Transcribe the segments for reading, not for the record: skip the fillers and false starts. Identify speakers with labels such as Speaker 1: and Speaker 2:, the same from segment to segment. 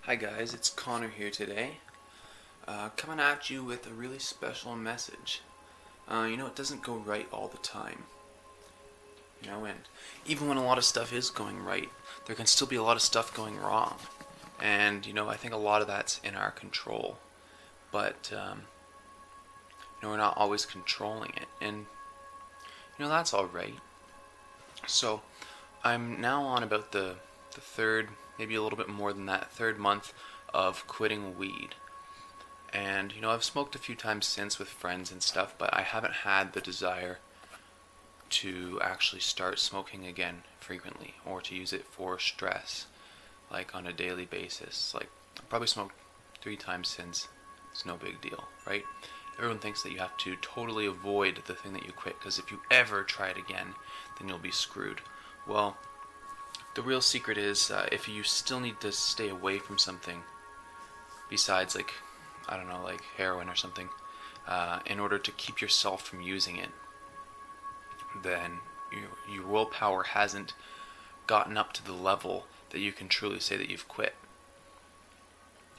Speaker 1: Hi guys, it's Connor here today, coming at you with a really special message. It doesn't go right all the time, and even when a lot of stuff is going right, there can still be a lot of stuff going wrong. And, I think a lot of that's in our control, but, we're not always controlling it, and, that's alright. So, I'm now on about the third, maybe a little bit more than that, third month of quitting weed. And, I've smoked a few times since with friends and stuff, but I haven't had the desire to actually start smoking again frequently or to use it for stress, like on a daily basis. Like, I've probably smoked 3 times since. It's no big deal, right? Everyone thinks that you have to totally avoid the thing that you quit, because if you ever try it again, then you'll be screwed. Well, the real secret is if you still need to stay away from something besides, like, I don't know, like heroin or something, in order to keep yourself from using it, then your willpower hasn't gotten up to the level that you can truly say that you've quit,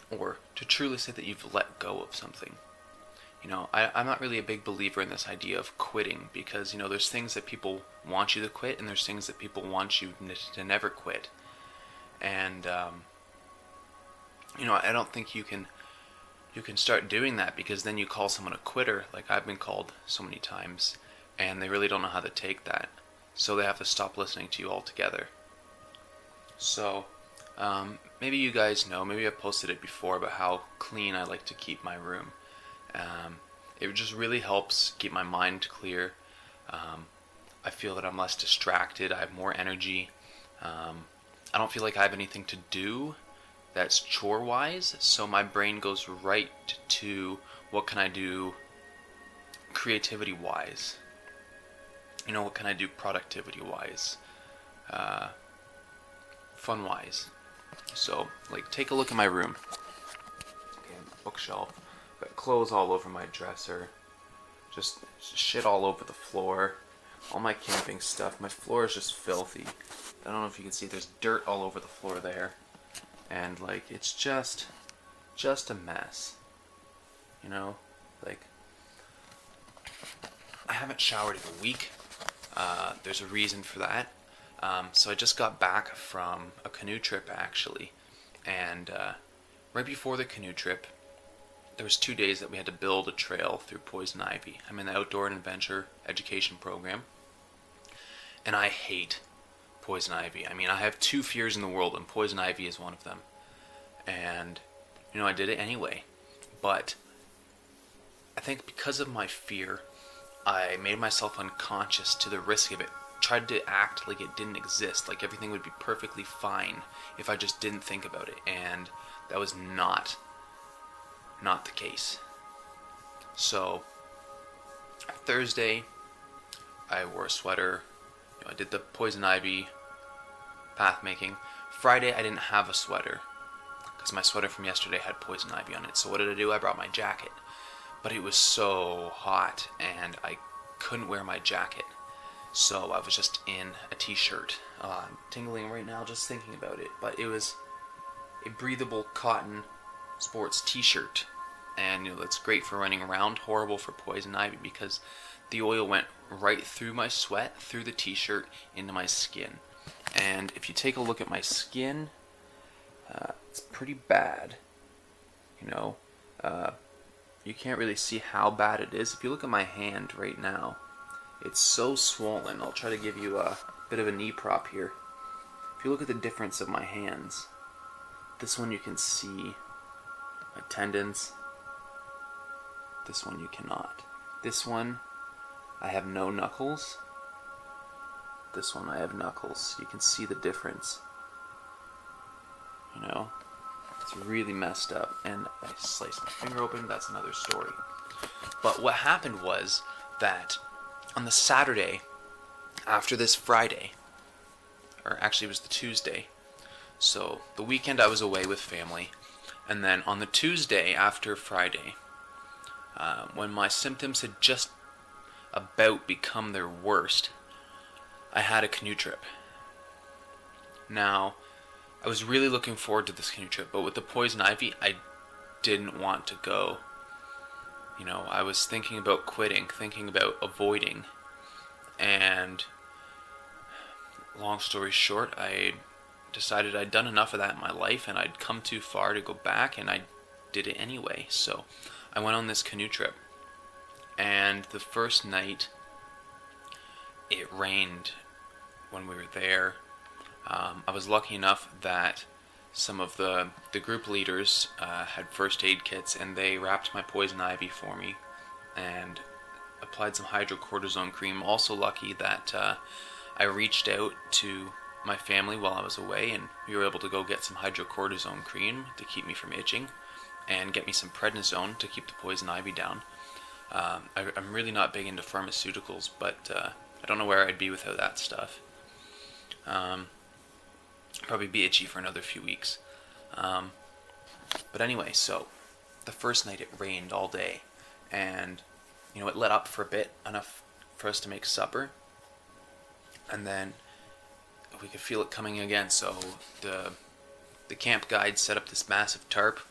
Speaker 1: or to truly say that you've let go of something. I'm not really a big believer in this idea of quitting, because, there's things that people want you to quit, and there's things that people want you to never quit. And, I don't think you can start doing that, because then you call someone a quitter, like I've been called so many times, and they really don't know how to take that. So they have to stop listening to you altogether. So, maybe you guys know, maybe I've posted it before, about how clean I like to keep my room. It just really helps keep my mind clear. I feel that I'm less distracted. I have more energy. I don't feel like I have anything to do that's chore-wise, so my brain goes right to what can I do creativity-wise. What can I do productivity-wise, fun-wise. So, like, take a look at my room. Okay, bookshelf. Got clothes all over my dresser. Just shit all over the floor. All my camping stuff. My floor is just filthy. I don't know if you can see, there's dirt all over the floor there. And, like, it's just a mess. Like, I haven't showered in a week. There's a reason for that. So I just got back from a canoe trip, actually. And right before the canoe trip, there was 2 days that we had to build a trail through poison ivy. I'm in the Outdoor and Adventure Education Program, and I hate poison ivy. I mean, I have 2 fears in the world, and poison ivy is one of them. And, I did it anyway. But I think because of my fear, I made myself unconscious to the risk of it. Tried to act like it didn't exist, like everything would be perfectly fine if I just didn't think about it. And that was not the case. So Thursday, I wore a sweater. I did the poison ivy path making. Friday, I didn't have a sweater because my sweater from yesterday had poison ivy on it. So what did I do? I brought my jacket, but it was so hot and I couldn't wear my jacket. So I was just in a t-shirt. I'm tingling right now just thinking about it. But it was a breathable cotton sports t-shirt. And, that's great for running around. Horrible for poison ivy, because the oil went right through my sweat, through the t-shirt, into my skin. And if you take a look at my skin, it's pretty bad. You can't really see how bad it is. If you look at my hand right now, it's so swollen. I'll try to give you a bit of a knee prop here. If you look at the difference of my hands, this one you can see my tendons. This one you cannot. This one, I have no knuckles. This one I have knuckles. You can see the difference. It's really messed up. And I sliced my finger open. That's another story. But what happened was that on the Saturday after this Friday, or actually it was the Tuesday, so the weekend I was away with family, and then on the Tuesday after Friday, when my symptoms had just about become their worst, I had a canoe trip. Now, I was really looking forward to this canoe trip, but with the poison ivy, I didn't want to go. I was thinking about quitting, thinking about avoiding, and long story short, I decided I'd done enough of that in my life and I'd come too far to go back, and I did it anyway. So I went on this canoe trip, and the first night it rained when we were there. I was lucky enough that some of the group leaders had first aid kits, and they wrapped my poison ivy for me and applied some hydrocortisone cream. Also lucky that I reached out to my family while I was away, and we were able to go get some hydrocortisone cream to keep me from itching and get me some prednisone to keep the poison ivy down. I'm really not big into pharmaceuticals, but I don't know where I'd be without that stuff. Probably be itchy for another few weeks. But anyway, so the first night it rained all day, and it let up for a bit, enough for us to make supper, and then we could feel it coming again. So the camp guide set up this massive tarp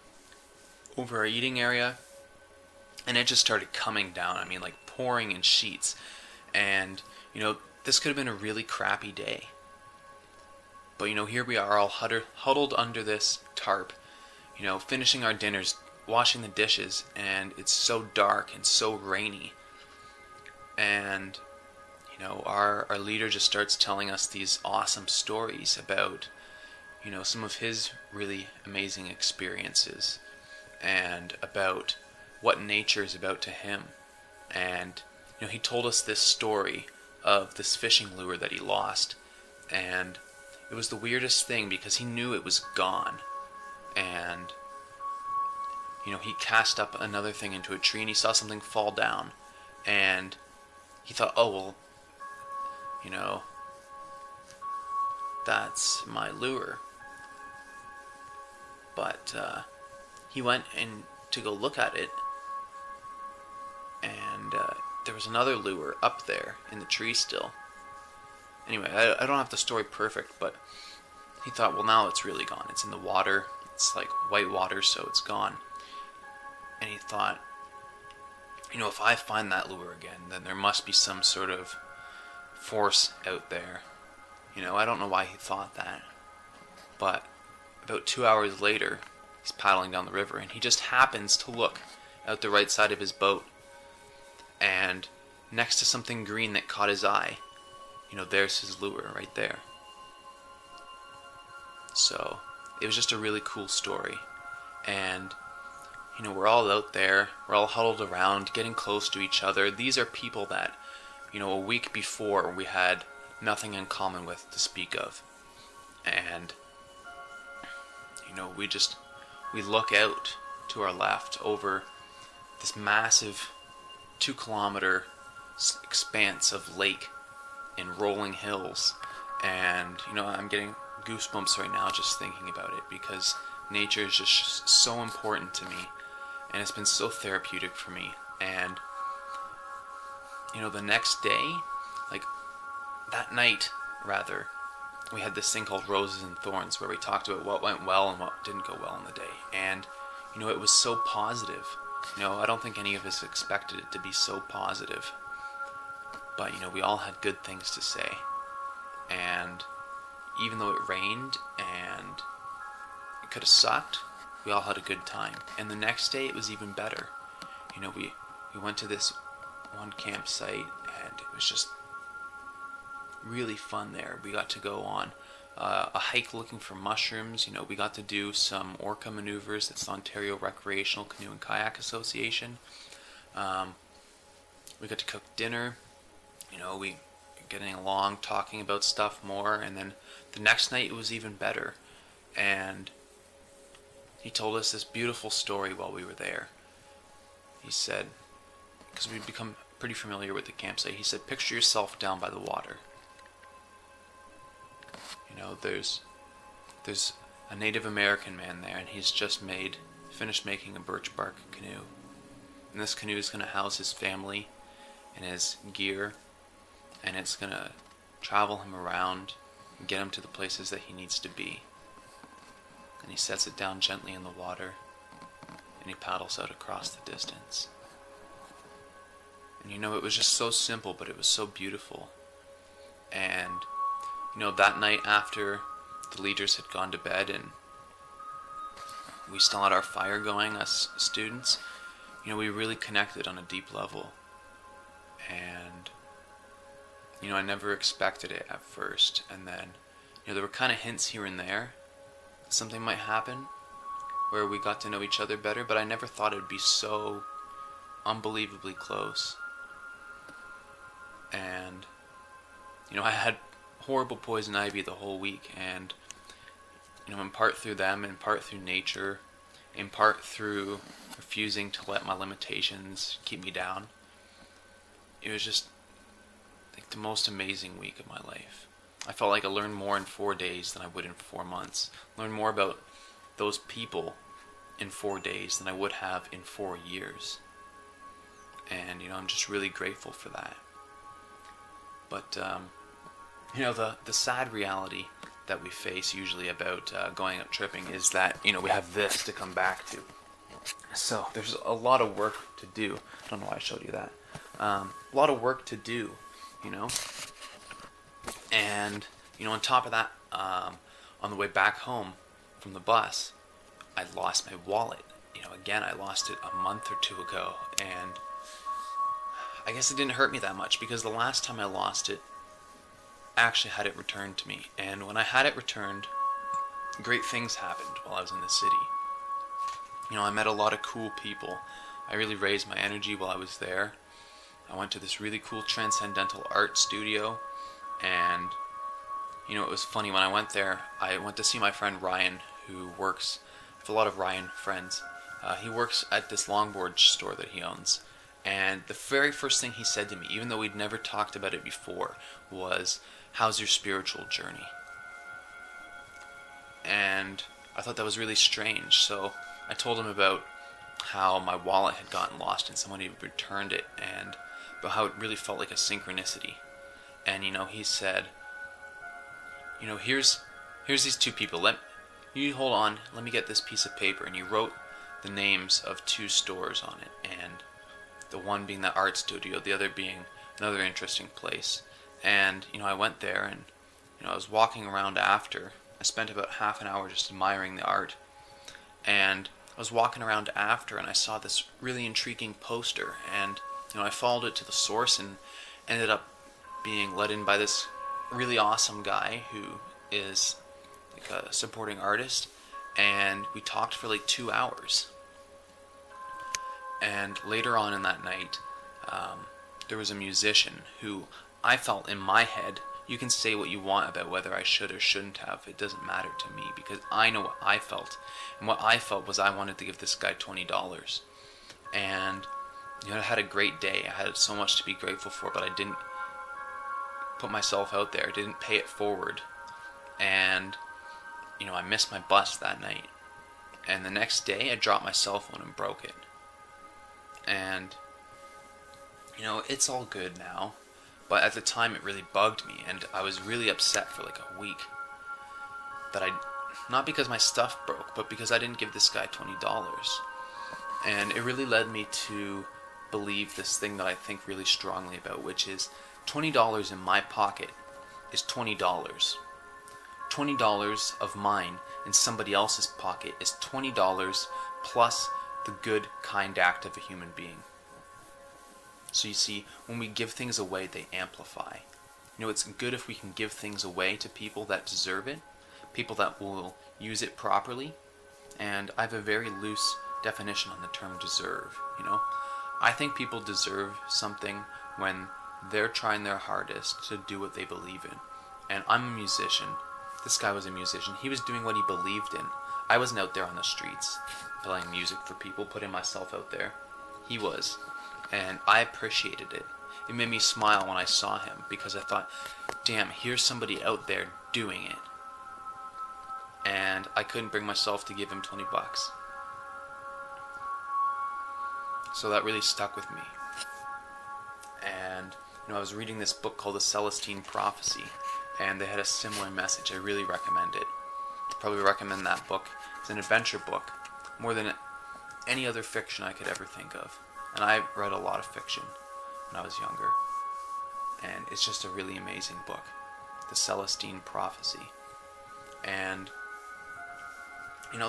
Speaker 1: over our eating area, and it just started coming down. I mean, like pouring in sheets. And this could have been a really crappy day, but here we are all huddled under this tarp, finishing our dinners, washing the dishes, and it's so dark and so rainy. And our leader just starts telling us these awesome stories about some of his really amazing experiences, and about what nature is about to him. And he told us this story of this fishing lure that he lost, and it was the weirdest thing because he knew it was gone. And he cast up another thing into a tree, and he saw something fall down, and he thought, oh well, that's my lure. But he went in to go look at it, and there was another lure up there in the tree still. Anyway, I don't have the story perfect, but he thought, well, now it's really gone. It's in the water. It's like white water, so it's gone. And he thought, if I find that lure again, then there must be some sort of force out there. I don't know why he thought that. But about 2 hours later, he's paddling down the river, and he just happens to look out the right side of his boat. And next to something green that caught his eye, there's his lure right there. So it was just a really cool story. And we're all out there, we're all huddled around, getting close to each other. These are people that a week before we had nothing in common with to speak of. And we look out to our left over this massive 2-kilometer expanse of lake and rolling hills. And I'm getting goosebumps right now just thinking about it, because nature is just so important to me, and it's been so therapeutic for me. And the next day, like that night rather, we had this thing called Roses and Thorns, where we talked about what went well and what didn't go well in the day. And it was so positive. I don't think any of us expected it to be so positive, but we all had good things to say. And even though it rained and it could have sucked, we all had a good time. And the next day it was even better. We went to this one campsite, and it was just really fun there. We got to go on a hike looking for mushrooms. We got to do some orca maneuvers. That's the Ontario Recreational Canoe and Kayak Association. We got to cook dinner. We getting along, talking about stuff more. And then the next night it was even better. And he told us this beautiful story while we were there. He said, because we'd become pretty familiar with the campsite, he said, picture yourself down by the water. There's a Native American man there, and he's just finished making a birch bark canoe. And this canoe is going to house his family and his gear, and it's going to travel him around and get him to the places that he needs to be. and he sets it down gently in the water, and he paddles out across the distance. And it was just so simple, but it was so beautiful. And that night after the leaders had gone to bed and we still had our fire going, us students, we really connected on a deep level. And I never expected it at first, and then there were kind of hints here and there something might happen where we got to know each other better, but I never thought it would be so unbelievably close. And I had horrible poison ivy the whole week, and in part through them, in part through nature, in part through refusing to let my limitations keep me down, it was just like the most amazing week of my life. I felt like I learned more in 4 days than I would in 4 months. Learned more about those people in 4 days than I would have in 4 years. And I'm just really grateful for that. But the sad reality that we face usually about going out tripping is that we have this to come back to. So there's a lot of work to do. I don't know why I showed you that. A lot of work to do, and on top of that, on the way back home from the bus, I lost my wallet. Again, I lost it a month or two ago, and I guess it didn't hurt me that much because the last time I lost it, I actually had it returned to me. And when I had it returned, great things happened while I was in the city. I met a lot of cool people. I really raised my energy while I was there. I went to this really cool transcendental art studio, and it was funny, when I went there, I went to see my friend Ryan, who works, I have a lot of Ryan friends. He works at this longboard store that he owns, and the very first thing he said to me, even though we'd never talked about it before, was, "How's your spiritual journey?" And I thought that was really strange, so I told him about how my wallet had gotten lost and someone had returned it, and about how it really felt like a synchronicity. And he said, here's these two people, you hold on, let me get this piece of paper. And he wrote the names of 2 stores on it, and the one being the art studio, the other being another interesting place. And I went there, and I was walking around after. I spent about half an hour just admiring the art, and I was walking around after, and I saw this really intriguing poster, and I followed it to the source and ended up being let in by this really awesome guy who is like a supporting artist, and we talked for like 2 hours. And later on in that night, there was a musician who I felt in my head, you can say what you want about whether I should or shouldn't have, it doesn't matter to me, because I know what I felt. And what I felt was I wanted to give this guy $20. And I had a great day. I had so much to be grateful for, but I didn't put myself out there. I didn't pay it forward. And I missed my bus that night. And the next day I dropped my cell phone and broke it. And it's all good now, but at the time it really bugged me, and I was really upset for like a week that not because my stuff broke, but because I didn't give this guy $20. And it really led me to believe this thing that I think really strongly about, which is $20 in my pocket is $20. $20 of mine in somebody else's pocket is $20 plus the good, kind act of a human being. So you see, when we give things away, they amplify. It's good if we can give things away to people that deserve it, people that will use it properly, and I have a very loose definition on the term deserve, I think people deserve something when they're trying their hardest to do what they believe in. And I'm a musician. This guy was a musician. He was doing what he believed in. I wasn't out there on the streets playing music for people, putting myself out there. He was. And I appreciated it. It made me smile when I saw him, because I thought, damn, here's somebody out there doing it. And I couldn't bring myself to give him $20. So that really stuck with me. And I was reading this book called The Celestine Prophecy, and they had a similar message. I really recommend it. probably recommend that book. It's an adventure book, more than any other fiction I could ever think of. And I read a lot of fiction when I was younger, and it's just a really amazing book, The Celestine Prophecy. And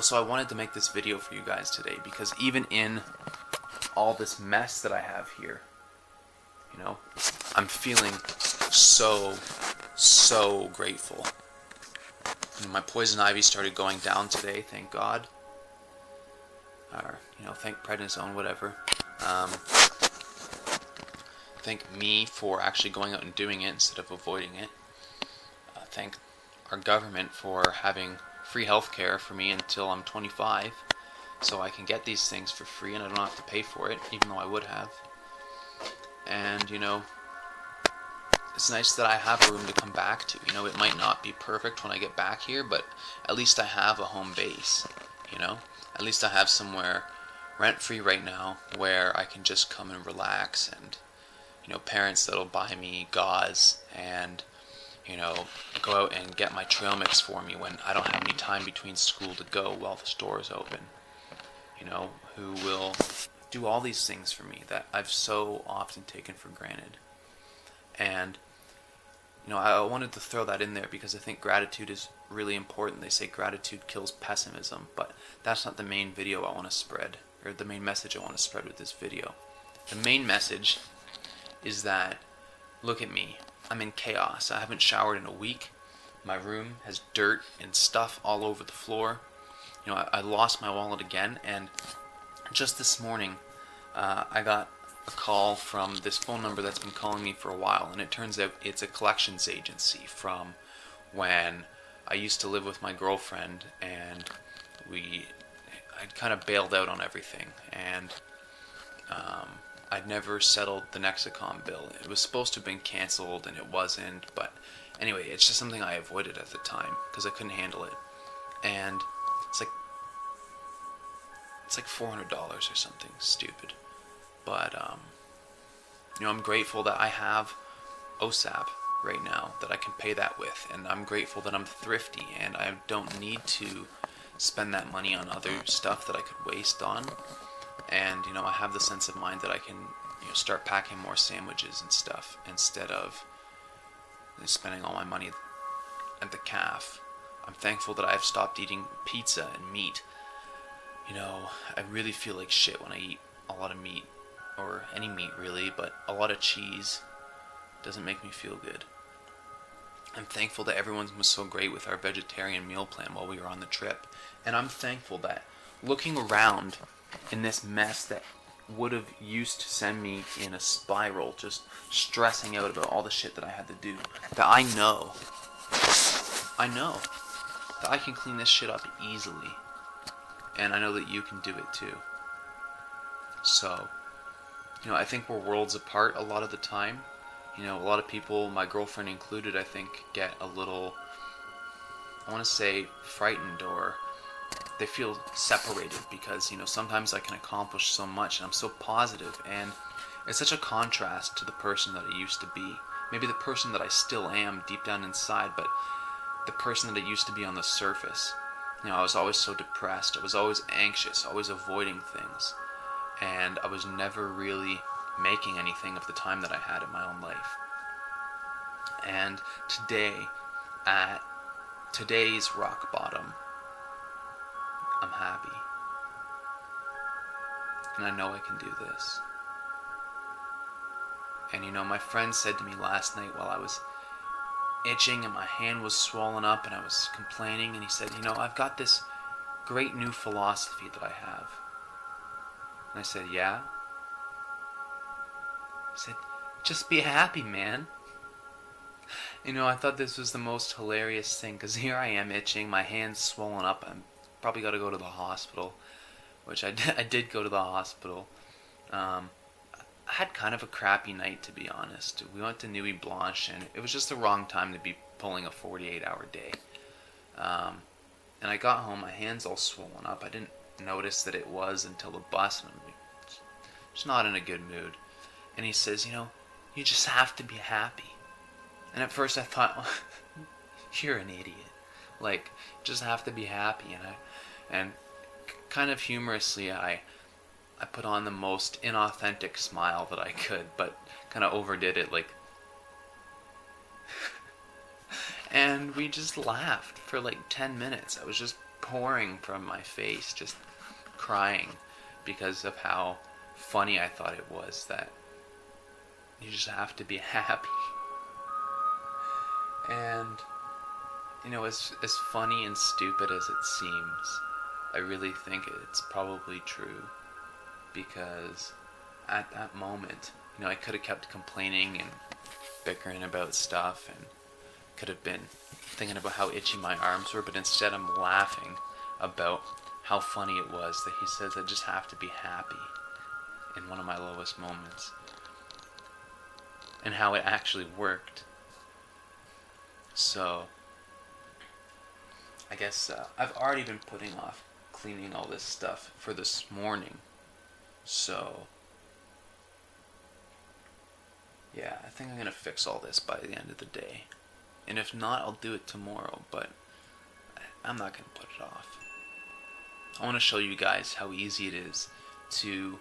Speaker 1: so I wanted to make this video for you guys today, because even in all this mess that I have here, I'm feeling so grateful. My poison ivy started going down today, thank God. Or, thank prednisone, whatever. Thank me for actually going out and doing it instead of avoiding it. Thank our government for having free health care for me until I'm 25, so I can get these things for free and I don't have to pay for it, even though I would have. And, it's nice that I have a room to come back to. It might not be perfect when I get back here, but at least I have a home base, At least I have somewhere rent-free right now where I can just come and relax, and, parents that'll buy me gauze and, go out and get my trail mix for me when I don't have any time between school to go while the store is open. Who will do all these things for me that I've so often taken for granted. And, I wanted to throw that in there because I think gratitude is really important. They say gratitude kills pessimism, but that's not the main video I want to spread, or the main message I want to spread with this video. The main message is that, look at me, I'm in chaos. I haven't showered in a week. My room has dirt and stuff all over the floor. I lost my wallet again, and just this morning, I got a call from this phone number that's been calling me for a while, and it turns out it's a collections agency from when I used to live with my girlfriend, and I'd kind of bailed out on everything, and I'd never settled the Nexicom bill. It was supposed to have been canceled, and it wasn't, but anyway, it's just something I avoided at the time, because I couldn't handle it, and it's like $400 or something stupid. But, I'm grateful that I have OSAP right now that I can pay that with. And I'm grateful that I'm thrifty and I don't need to spend that money on other stuff that I could waste on. And, I have the sense of mind that I can, start packing more sandwiches and stuff instead of spending all my money at the calf. I'm thankful that I've stopped eating pizza and meat. I really feel like shit when I eat a lot of meat, or any meat really, but a lot of cheese doesn't make me feel good. I'm thankful that everyone was so great with our vegetarian meal plan while we were on the trip, and I'm thankful that looking around in this mess that would have used to send me in a spiral, just stressing out about all the shit that I had to do, that I know that I can clean this shit up easily, and I know that you can do it too. So, I think we're worlds apart a lot of the time. A lot of people, my girlfriend included, I think, get a little, I want to say, frightened, or they feel separated because, sometimes I can accomplish so much and I'm so positive, and it's such a contrast to the person that I used to be. Maybe the person that I still am deep down inside, but the person that I used to be on the surface. I was always so depressed, I was always anxious, always avoiding things, and I was never really making anything of the time that I had in my own life. And today, at today's rock bottom, I'm happy. And I know I can do this. And my friend said to me last night while I was itching and my hand was swollen up and I was complaining, and he said, I've got this great new philosophy that I have. And I said, yeah? He said, just be happy, man. I thought this was the most hilarious thing, because here I am itching, my hand's swollen up, I'm probably got to go to the hospital, which I did go to the hospital. I had kind of a crappy night, to be honest. We went to Nuit Blanche, and it was just the wrong time to be pulling a 48-hour day. And I got home, my hand's all swollen up. I didn't notice that it was until the bus, and I'm just not in a good mood. And he says, you just have to be happy. And at first I thought, well, you're an idiot. Like, just have to be happy. And kind of humorously, I put on the most inauthentic smile that I could, but kind of overdid it, like. And we just laughed for like 10 minutes. I was just pouring from my face, just crying because of how funny I thought it was that you just have to be happy. And, you know, as funny and stupid as it seems, I really think it's probably true, because at that moment, you know, I could have kept complaining and bickering about stuff, and could have been thinking about how itchy my arms were, but instead I'm laughing about how funny it was that he says I just have to be happy in one of my lowest moments, and how it actually worked. So I guess I've already been putting off cleaning all this stuff for this morning, so yeah, I think I'm gonna fix all this by the end of the day. And if not, I'll do it tomorrow, but I'm not going to put it off. I want to show you guys how easy it is to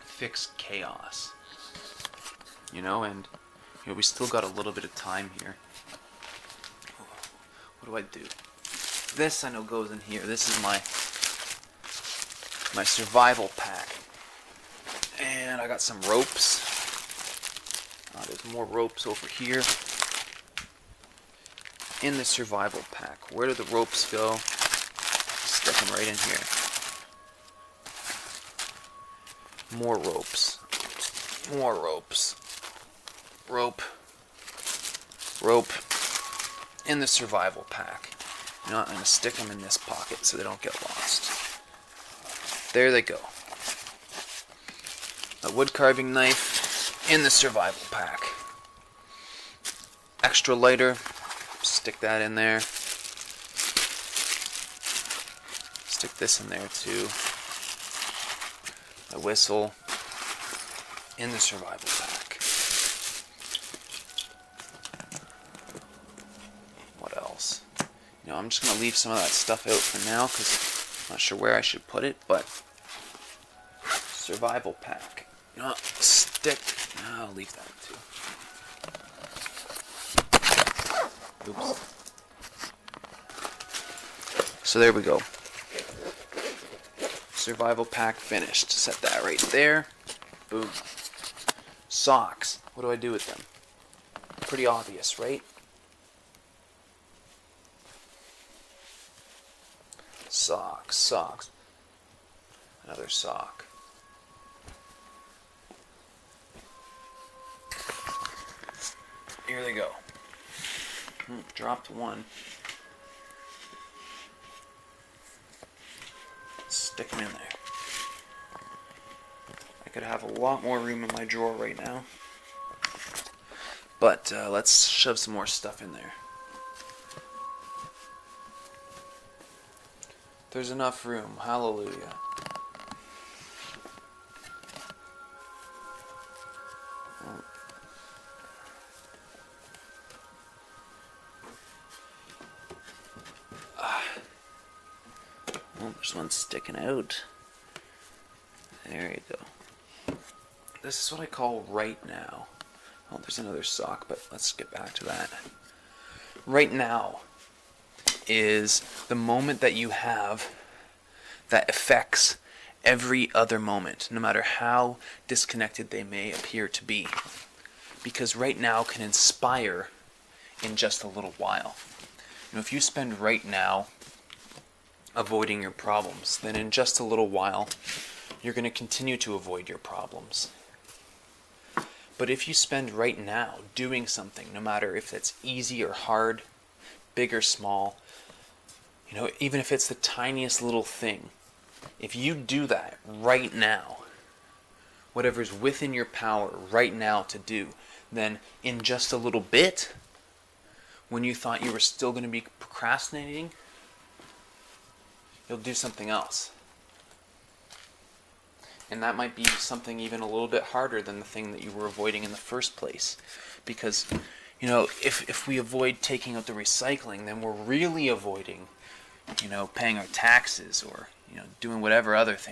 Speaker 1: fix chaos. You know, and you know, we still got a little bit of time here. What do I do? This I know goes in here. This is my survival pack. And I got some ropes. There's more ropes over here. In the survival pack. Where do the ropes go? Stick them right in here. More ropes. More ropes. Rope. Rope. In the survival pack. You know what? I'm going to stick them in this pocket so they don't get lost. There they go. A wood carving knife in the survival pack. Extra lighter. Stick that in there. Stick this in there too. A whistle in the survival pack. What else? You know, I'm just going to leave some of that stuff out for now because I'm not sure where I should put it, but survival pack. You know what? Stick. I'll leave that too. Oops. So there we go. Survival pack finished. Set that right there. Boom. Socks. What do I do with them? Pretty obvious, right? Socks, socks. Another sock. Here they go. Dropped one. Stick them in there. I could have a lot more room in my drawer right now. But let's shove some more stuff in there. There's enough room. Hallelujah. There's one sticking out. There you go. This is what I call right now. Oh, there's another sock, but let's get back to that. Right now is the moment that you have that affects every other moment, no matter how disconnected they may appear to be. Because right now can inspire in just a little while. You know, if you spend right now avoiding your problems, then in just a little while you're going to continue to avoid your problems. But if you spend right now doing something, no matter if it's easy or hard, big or small, you know, even if it's the tiniest little thing, if you do that right now, whatever's within your power right now to do, then in just a little bit, when you thought you were still going to be procrastinating, you'll do something else. And that might be something even a little bit harder than the thing that you were avoiding in the first place. Because You know, if we avoid taking out the recycling, then we're really avoiding, you know, paying our taxes or, you know, doing whatever other thing.